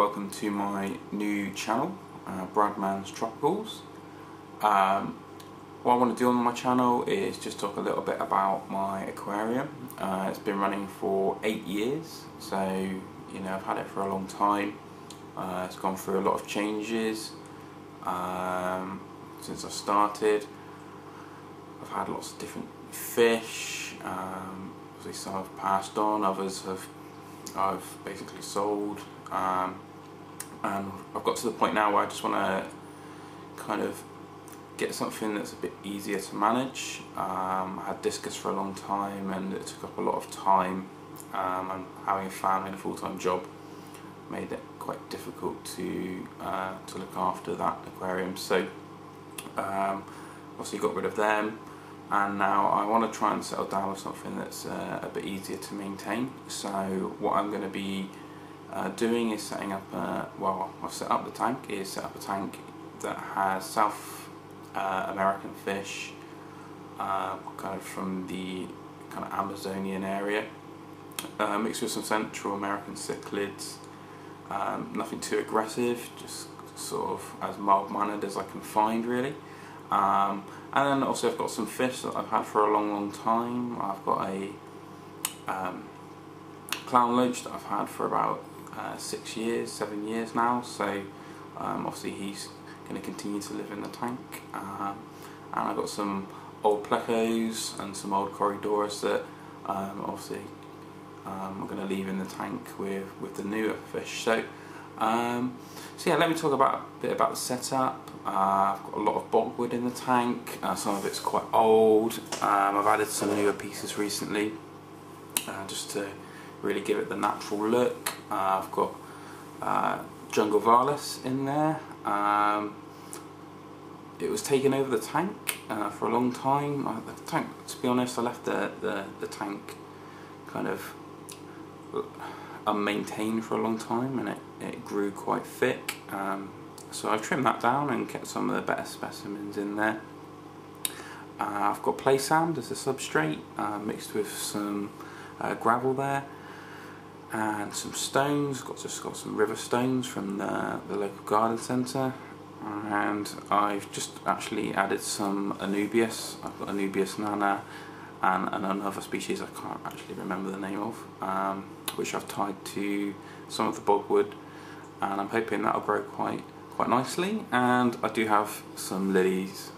welcome to my new channel, Bradman's Tropicals. What I want to do on my channel is just talk a little bit about my aquarium. It's been running for 8 years, so you know, I've had it for a long time. It's gone through a lot of changes since I started. I've had lots of different fish. Obviously some have passed on, others I've basically sold, and I've got to the point now where I just want to kind of get something that's a bit easier to manage. I had discus for a long time and it took up a lot of time, and having a family and a full-time job made it quite difficult to look after that aquarium. So obviously got rid of them, and now I want to try and settle down with something that's a bit easier to maintain. So what I'm going to be doing is setting up I've set up the tank, set up a tank that has South American fish, kind of from the kind of Amazonian area, mixed with some Central American cichlids. Nothing too aggressive, just sort of as mild-mannered as I can find, really. And then also I've got some fish that I've had for a long time. I've got a clown loach that I've had for about 7 years now, so obviously he's going to continue to live in the tank. And I've got some old plecos and some old corridors that obviously I'm going to leave in the tank with the newer fish. So yeah, let me talk a bit about the setup. I've got a lot of bogwood in the tank. Some of it's quite old. I've added some newer pieces recently, just to really give it the natural look. I've got jungle valus in there. It was taking over the tank for a long time. The tank, to be honest, I left the tank kind of unmaintained for a long time, and it grew quite thick. So I've trimmed that down and kept some of the better specimens in there. I've got play sand as a substrate, mixed with some gravel there, and some stones. Just got some river stones from the local garden centre, and I've just actually added some Anubias. I've got Anubias nana and another species I can't actually remember the name of, which I've tied to some of the bogwood, and I'm hoping that'll grow quite nicely. And I do have some lilies.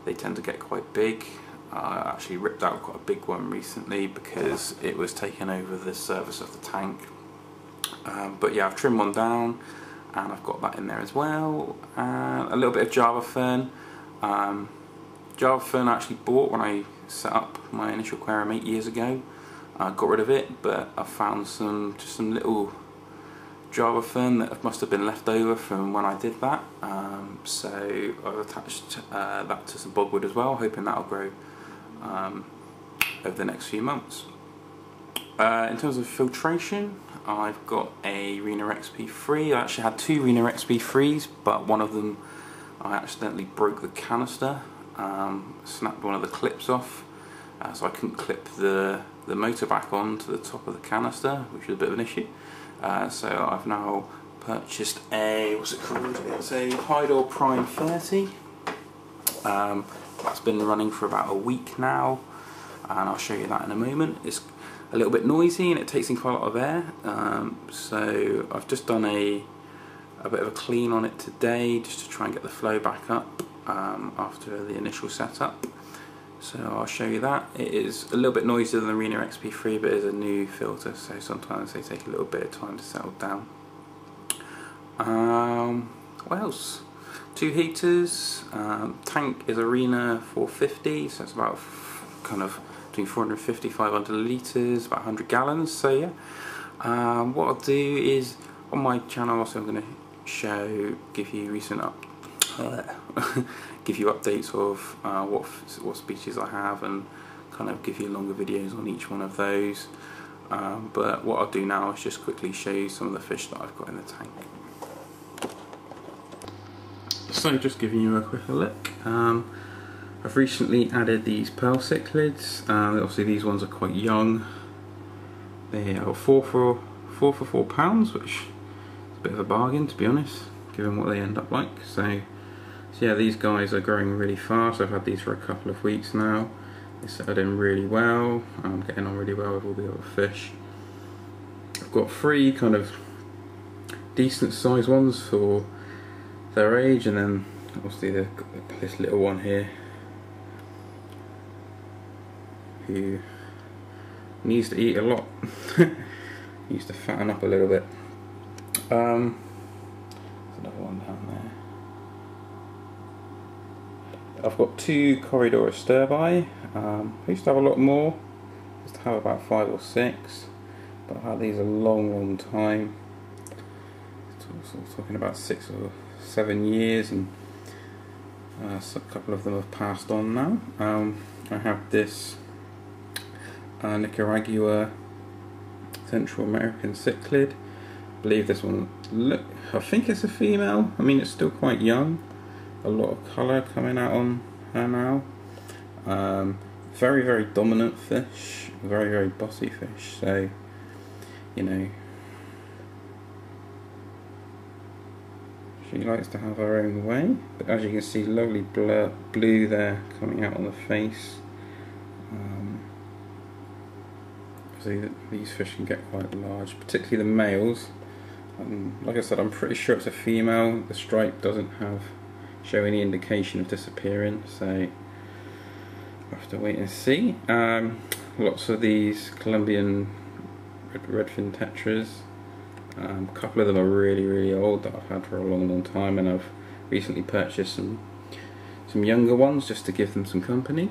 They tend to get quite big. I actually ripped out quite a big one recently because it was taking over the surface of the tank. But yeah, I've trimmed one down and I've got that in there as well. A little bit of Java fern. Java fern I actually bought when I set up my initial aquarium 8 years ago. I got rid of it, but I found just some little Java fern that must have been left over from when I did that. So I've attached that to some bogwood as well, hoping that'll grow over the next few months. In terms of filtration, I've got a Rena XP3. I actually had two Rena XP3s, but one of them I accidentally broke the canister, snapped one of the clips off, so I couldn't clip the motor back on to the top of the canister, which was a bit of an issue. So I've now purchased what's it called? It's a Hydor Prime 30. That's been running for about a week now, and I'll show you that in a moment. It's a little bit noisy and it takes in quite a lot of air, so I've just done a bit of a clean on it today just to try and get the flow back up after the initial setup. So I'll show you that. It is a little bit noisier than the Rena XP3, but it's a new filter, so sometimes they take a little bit of time to settle down. What else? 2 heaters. Tank is a Rena 450, so it's about kind of between 450 and 500 litres, about 100 gallons. So yeah, what I'll do is on my channel also I'm going to give you give you updates of what species I have, and kind of give you longer videos on each one of those. But what I'll do now is just quickly show you some of the fish that I've got in the tank. So just giving you a quicker look. I've recently added these pearl cichlids. Obviously these ones are quite young. They are 4 4 for £4, which is a bit of a bargain, to be honest, given what they end up like. So yeah, these guys are growing really fast. I've had these for a couple of weeks now. They settled in really well. I'm getting on really well with all the other fish. I've got 3 kind of decent sized ones for their age, and then obviously they've got this little one here who needs to eat a lot. Needs to fatten up a little bit. There's another one down there. I've got 2 corridor stirbi. I used to have a lot more. I used to have about 5 or 6, but I've had these a long time. So talking about 6 or 7 years, and so a couple of them have passed on now. I have this Nicaragua Central American cichlid. I believe this one, look, I think it's a female. I mean, it's still quite young. A lot of colour coming out on her now. Very dominant fish, very bossy fish. So, you know, she likes to have her own way. But as you can see, lovely blue there coming out on the face. So these fish can get quite large, particularly the males. Like I said, I'm pretty sure it's a female. The stripe doesn't show any indication of disappearing, so we'll have to wait and see. Lots of these Colombian redfin tetras. A couple of them are really old that I've had for a long time, and I've recently purchased some younger ones just to give them some company.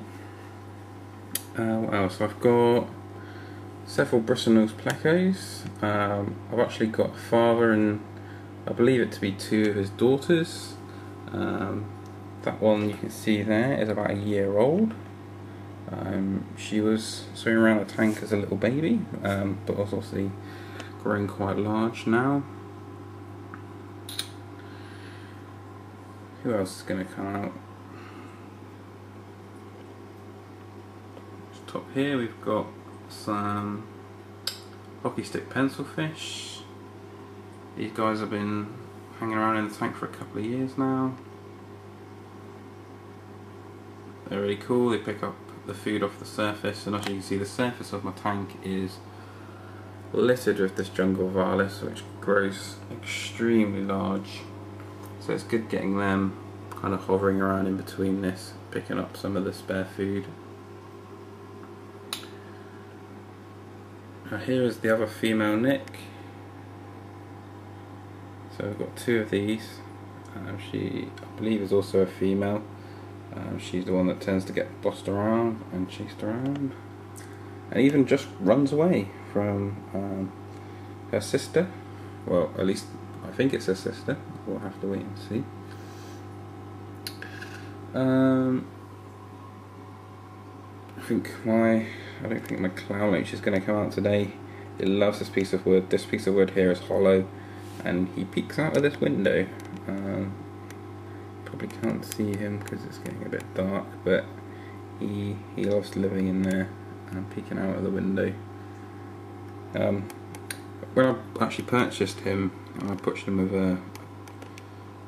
What else? I've got several bristlenose plecos. I've actually got a father and I believe it to be 2 of his daughters. That one you can see there is about a year old. She was swimming around the tank as a little baby, but was obviously growing quite large now. Who else is going to come out? Top here we've got some hockey stick pencil fish. These guys have been hanging around in the tank for a couple of years now. They're really cool. They pick up the food off the surface, and as you can see, the surface of my tank is littered with this jungle valis, which grows extremely large. So it's good getting them kind of hovering around in between this, picking up some of the spare food. Now here is the other female Nick. So I've got 2 of these. She, I believe, is also a female. She's the one that tends to get bossed around and chased around, and even just runs away from her sister. Well, at least I think it's her sister. We'll have to wait and see. I don't think my clownleech is going to come out today. It loves this piece of wood. This piece of wood here is hollow, and he peeks out of this window. Probably can't see him because it's getting a bit dark, but he loves living in there and peeking out of the window. When I actually purchased him, I purchased him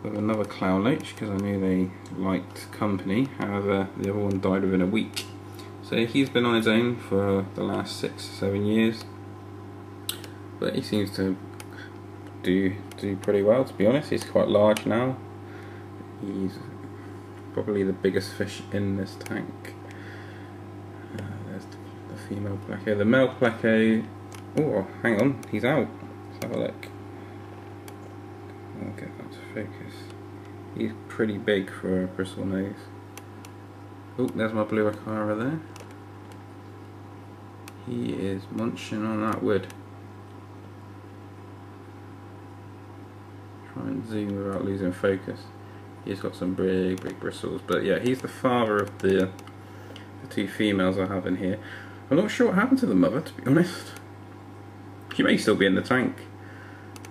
with another clownleech because I knew they liked company. However, the other one died within a week. So he's been on his own for the last 6 or 7 years, but he seems to do pretty well, to be honest. He's quite large now. He's probably the biggest fish in this tank. There's the female pleco. The male pleco, oh, hang on, he's out. Let's have a look. I'll get that to focus. He's pretty big for a bristle nose. Oh, there's my blue Aquarium there. He is munching on that wood. Try and zoom without losing focus. He's got some big bristles, but yeah, he's the father of the 2 females I have in here. I'm not sure what happened to the mother, to be honest. She may still be in the tank,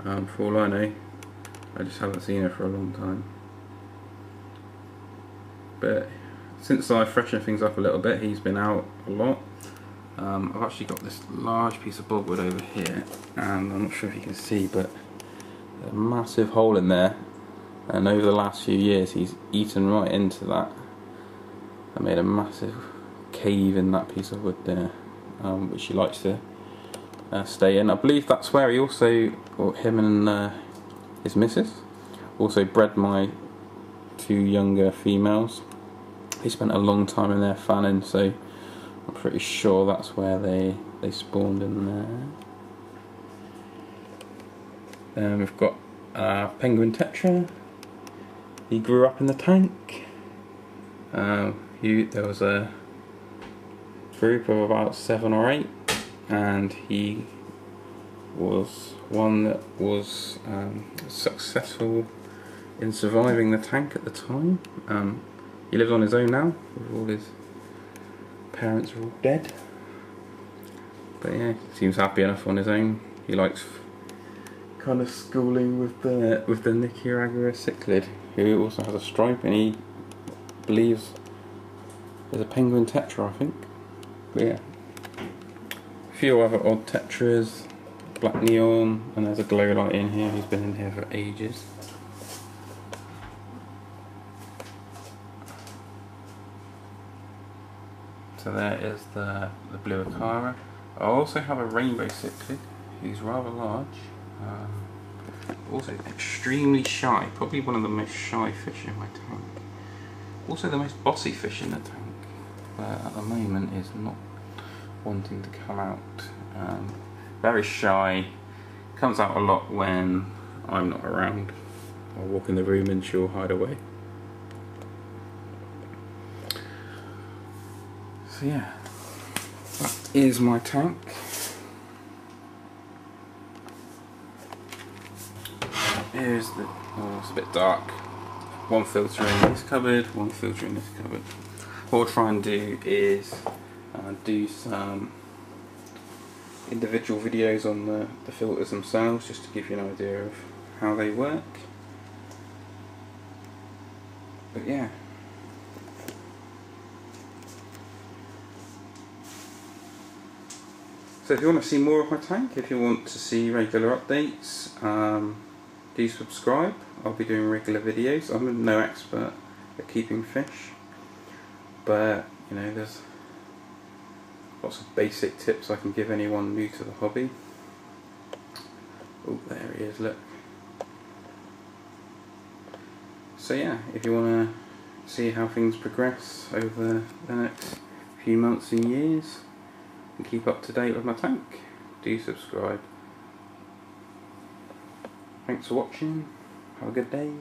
for all I know. I just haven't seen her for a long time. But since I freshened things up a little bit, he's been out a lot. I've actually got this large piece of bulkwood over here, and I'm not sure if you can see, but a massive hole in there, and over the last few years he's eaten right into that. I made a massive cave in that piece of wood there, which he likes to stay in. I believe that's where he also, or him and his missus, also bred my 2 younger females. They spent a long time in there fanning, so I'm pretty sure that's where they spawned in there. Then we've got penguin tetra. He grew up in the tank. There was a group of about 7 or 8, and he was one that was successful in surviving the tank at the time. He lives on his own now, with all his parents are all dead. But yeah, he seems happy enough on his own. He likes kind of schooling with the Nicaragua cichlid, who also has a stripe, and he believes there's a penguin tetra, I think. But yeah, a few other odd tetras, black neon, and there's a glow light in here. He's been in here for ages. So there is the blue Aquarium. I also have a rainbow cichlid, who's rather large. Also extremely shy, probably one of the most shy fish in my tank. Also the most bossy fish in the tank, but at the moment is not wanting to come out. Very shy, comes out a lot when I'm not around. I'll walk in the room and she'll hide away. So yeah, that is my tank. Here's the, oh, it's a bit dark. One filter in this cupboard, one filter in this cupboard. What we'll try and do is do some individual videos on the filters themselves, just to give you an idea of how they work. But yeah. So if you want to see more of my tank, if you want to see regular updates, do subscribe. I'll be doing regular videos. I'm no expert at keeping fish, but you know, there's lots of basic tips I can give anyone new to the hobby. Oh, there he is, look. So yeah, if you want to see how things progress over the next few months and years, and keep up to date with my tank, do subscribe. Thanks for watching, have a good day.